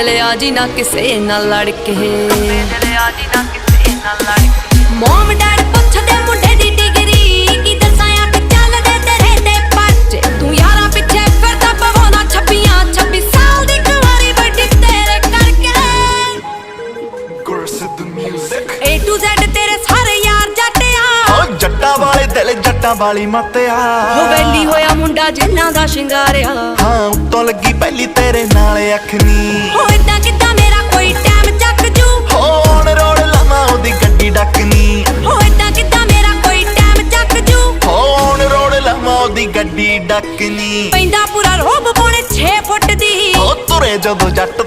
ਲਿਆ ਜੀ ਨਾ ਕਿਸੇ ਨਾਲ ਲੜ ਕੇ, ਮੋਮ ਡੈਡ ਪੁੱਛਦੇ ਮੁੰਡੇ ਦੀ ਡਿਗਰੀ, ਕੀ ਦੱਸਾਂ ਅੱਖ ਚੱਲਦੇ ਤੇਰੇ ਤੇ ਪਰਚੇ, ਤੂੰ ਯਾਰਾਂ ਪਿੱਛੇ ਫਿਰਦਾ ਪਵਾਉਣਾ 26 ਸਾਲ ਦੀ ਕੁਆਰੀ ਵੱਡੀ ਤੇਰੇ ਕਰਕੇ। A to Z ਤੇਰੇ ਸਾਰੇ ਯਾਰ ਜੱਟਿਆ, ਜੱਟਾਂ ਵਾਲੇ ਦਿਲ ਜੱਟਾਂ ਵਾਲੀ ਮੱਤਿਆ, ਹਵੇਲੀ ਹੋਇਆ ਮੁੰਡਾ ਜਿੰਨਾ ਦਾ ਸ਼ਿੰਗਾਰਿਆ, ਹਾਂ ਉੱਤੋਂ ਲੱਗੀ ਪਹਿਲੀ ਤੇਰੇ ਨਾਲ ਅੱਖ ਨੀ, ਹੋ ਏਦਾਂ ਕਿੱਦਾਂ ਮੇਰਾ ਕੋਈ ਟਾਈਮ ਚੱਕ ਜੂ, ਹੋਣ ਰੋੜ ਲਾਵਾਂ ਉਹਦੀ ਗੱਡੀ ਡੱਕਨੀ, ਹੋ ਏਦਾਂ ਕਿੱਦਾਂ ਮੇਰਾ ਕੋਈ ਟਾਈਮ ਚੱਕ ਜੂ, ਹੋਣ ਰੋੜ ਲਾਵਾਂ ਉਹਦੀ ਗੱਡੀ ਡੱਕਨੀ, ਪੈਂਦਾ ਪੂਰਾ ਰੋਬ ਪੌਣੇ 6 ਫੁੱਟ ਦੀ, ਉਹ ਤੁਰੇ ਜਦੋਂ ਜੱਟ